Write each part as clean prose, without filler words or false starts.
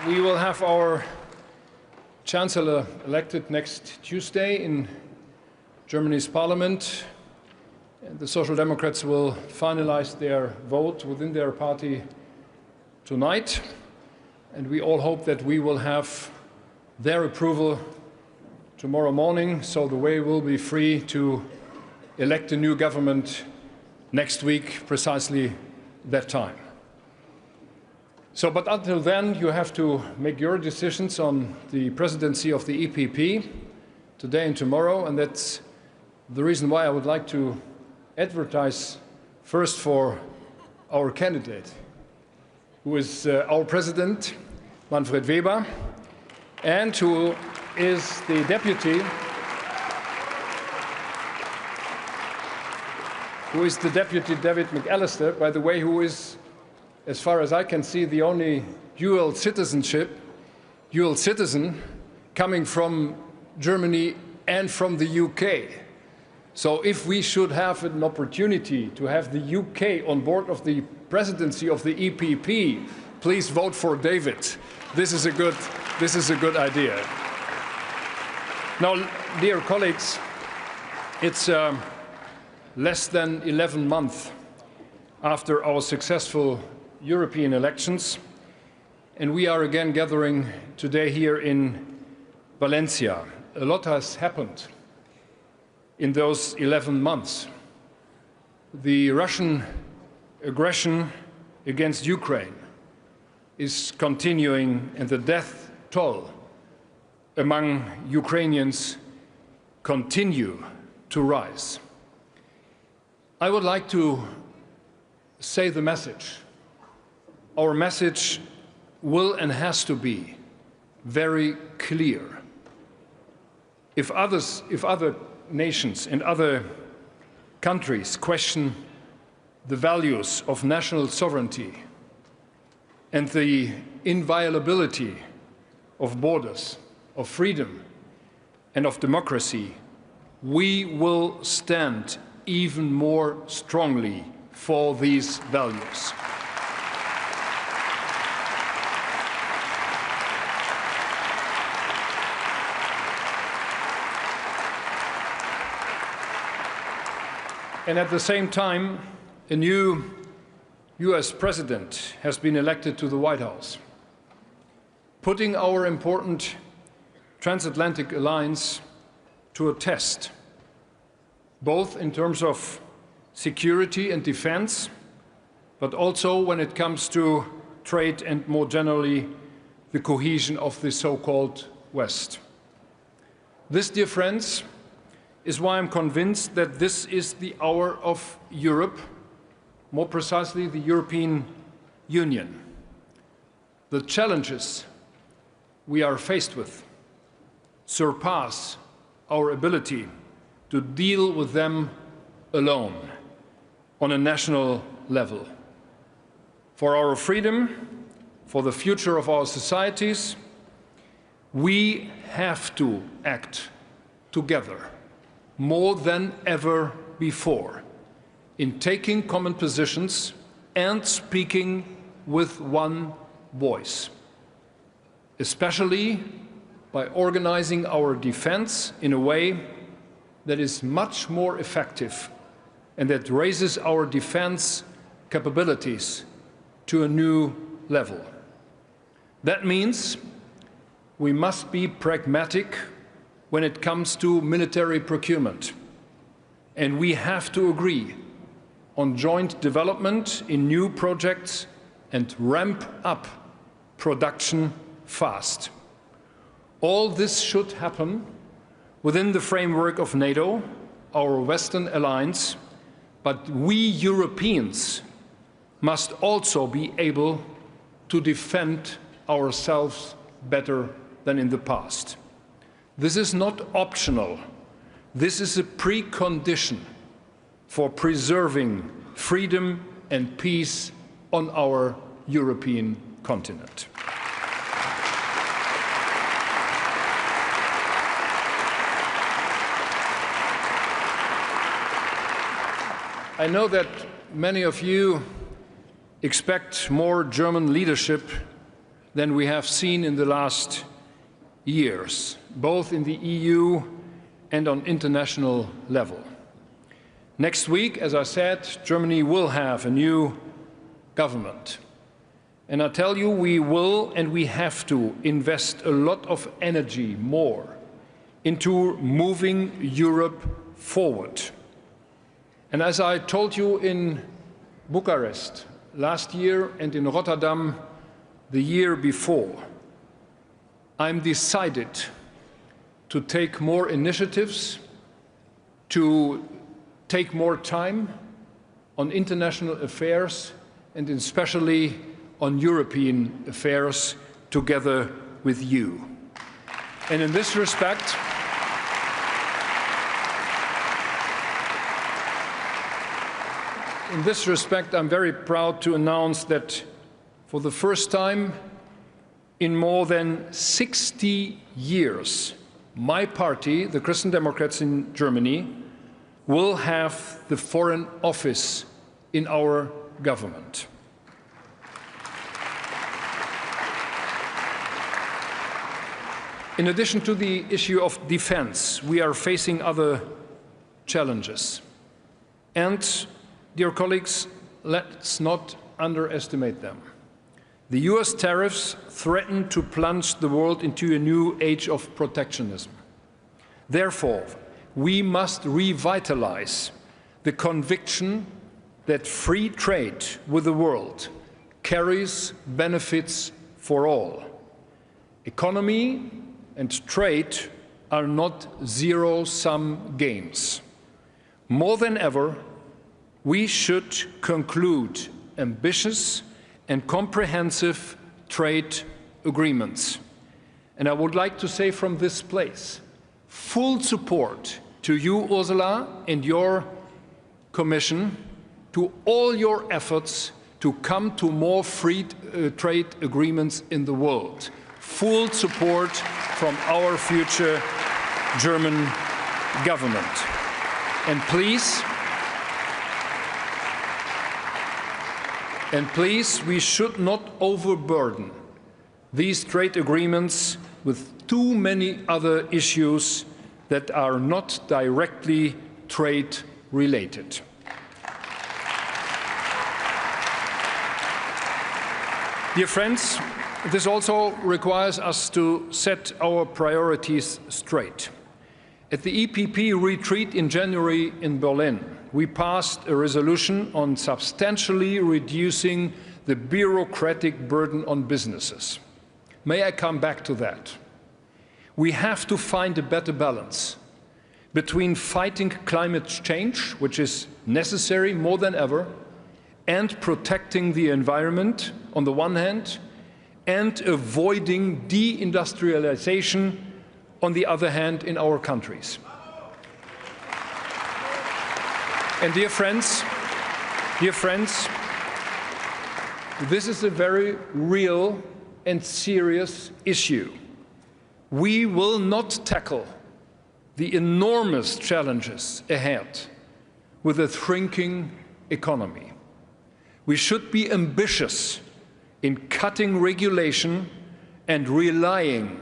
We will have our Chancellor elected next Tuesday in Germany's parliament. And the Social Democrats will finalize their vote within their party tonight. And we all hope that we will have their approval tomorrow morning, so the way will be free to elect a new government next week, precisely that time. But until then, you have to make your decisions on the presidency of the EPP today and tomorrow, and that's the reason why I would like to advertise first for our candidate, who is our president, Manfred Weber, and who is the deputy, David McAllister, by the way, who is, as far as I can see, the only dual citizen coming from Germany and from the UK. So if we should have an opportunity to have the UK on board of the presidency of the EPP, please vote for David. This is a good idea. Now, dear colleagues, it's less than 11 months after our successful European elections, and we are again gathering today here in Valencia. A lot has happened in those 11 months. The Russian aggression against Ukraine is continuing, and the death toll among Ukrainians continue to rise. I would like to say the message. Our message will and has to be very clear. If other nations and other countries question the values of national sovereignty and the inviolability of borders, of freedom and of democracy, we will stand even more strongly for these values. And at the same time, a new US president has been elected to the White House, putting our important transatlantic alliance to a test, both in terms of security and defense, but also when it comes to trade and more generally the cohesion of the so-called West. This, dear friends, is why I'm convinced that this is the hour of Europe, more precisely the European Union. The challenges we are faced with surpass our ability to deal with them alone on a national level. For our freedom, for the future of our societies, we have to act together more than ever before in taking common positions and speaking with one voice, especially by organizing our defense in a way that is much more effective and that raises our defense capabilities to a new level. That means we must be pragmatic when it comes to military procurement, and we have to agree on joint development in new projects and ramp up production fast. All this should happen within the framework of NATO, our Western alliance, but we Europeans must also be able to defend ourselves better than in the past. This is not optional. This is a precondition for preserving freedom and peace on our European continent. I know that many of you expect more German leadership than we have seen in the last years, both in the EU and on international level. Next week, as I said, Germany will have a new government. And I tell you, we will and we have to invest a lot of energy more into moving Europe forward. And as I told you in Bucharest last year and in Rotterdam the year before, I'm decided to take more initiatives, to take more time on international affairs and especially on European affairs together with you. And in this respect, I'm very proud to announce that for the first time in more than 60 years, my party, the Christian Democrats in Germany, will have the Foreign Office in our government. In addition to the issue of defense, we are facing other challenges. And, dear colleagues, let's not underestimate them. The US tariffs threaten to plunge the world into a new age of protectionism. Therefore, we must revitalize the conviction that free trade with the world carries benefits for all. Economy and trade are not zero-sum games. More than ever, we should conclude ambitious and comprehensive trade agreements. And I would like to say from this place, full support to you, Ursula, and your Commission, to all your efforts to come to more free trade agreements in the world. Full support from our future German government. And please, we should not overburden these trade agreements with too many other issues that are not directly trade related. Dear friends, this also requires us to set our priorities straight. At the EPP retreat in January in Berlin, we passed a resolution on substantially reducing the bureaucratic burden on businesses. May I come back to that? We have to find a better balance between fighting climate change, which is necessary more than ever, and protecting the environment on the one hand, and avoiding deindustrialization on the other hand in our countries. And dear friends, this is a very real and serious issue. We will not tackle the enormous challenges ahead with a shrinking economy. We should be ambitious in cutting regulation and relying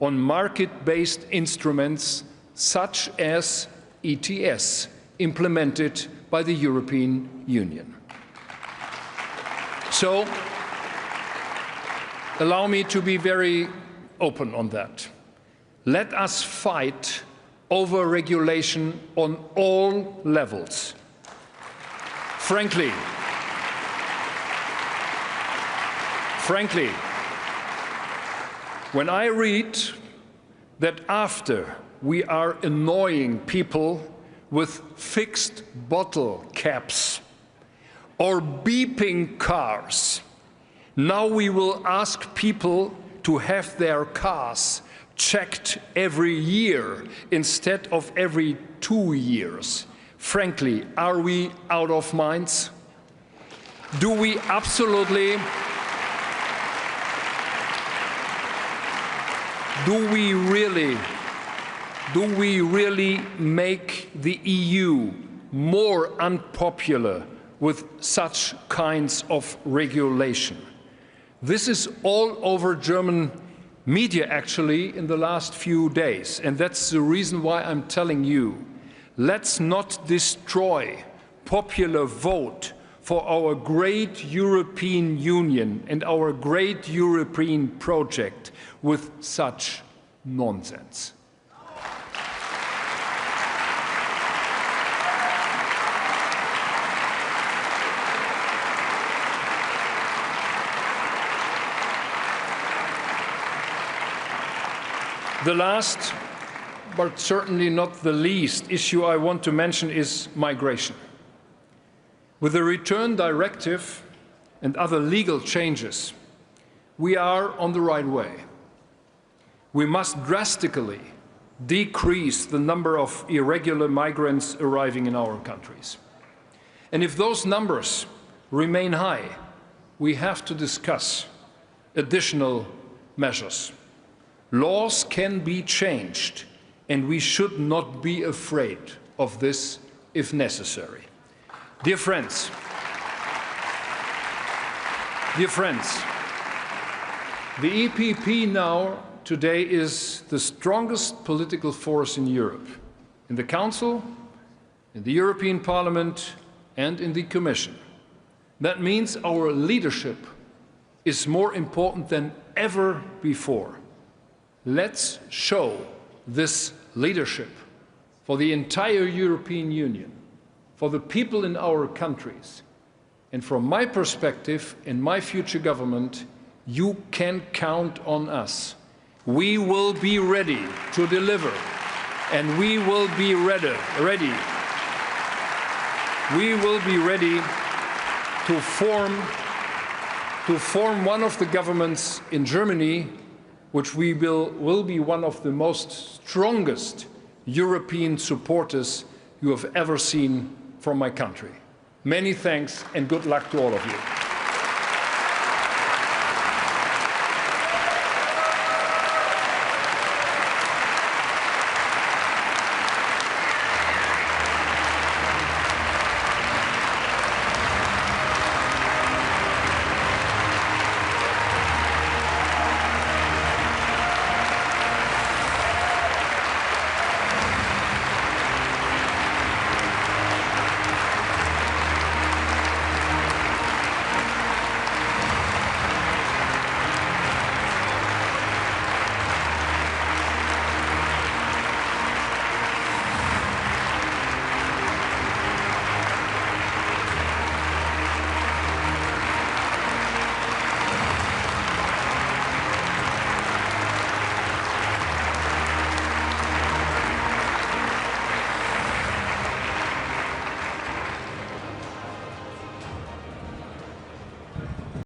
on market-based instruments such as ETS, implemented by the European Union. So, allow me to be very open on that. Let us fight over regulation on all levels. Frankly, when I read that after we are annoying people with fixed bottle caps or beeping cars, now we will ask people to have their cars checked every year instead of every 2 years. Frankly, are we out of minds? Do we really make the EU more unpopular with such kinds of regulation? This is all over German media, actually, in the last few days. And that's the reason why I'm telling you, let's not destroy popular vote for our great European Union and our great European project with such nonsense. The last, but certainly not the least, issue I want to mention is migration. With the Return Directive and other legal changes, we are on the right way. We must drastically decrease the number of irregular migrants arriving in our countries. And if those numbers remain high, we have to discuss additional measures. Laws can be changed, and we should not be afraid of this if necessary. Dear friends, the EPP now today is the strongest political force in Europe, in the Council, in the European Parliament, and in the Commission. That means our leadership is more important than ever before. Let's show this leadership for the entire European Union, for the people in our countries. And from my perspective, in my future government, you can count on us. We will be ready to deliver, and we will be ready. We will be ready to form one of the governments in Germany which will be one of the most strongest European supporters you have ever seen from my country. Many thanks and good luck to all of you.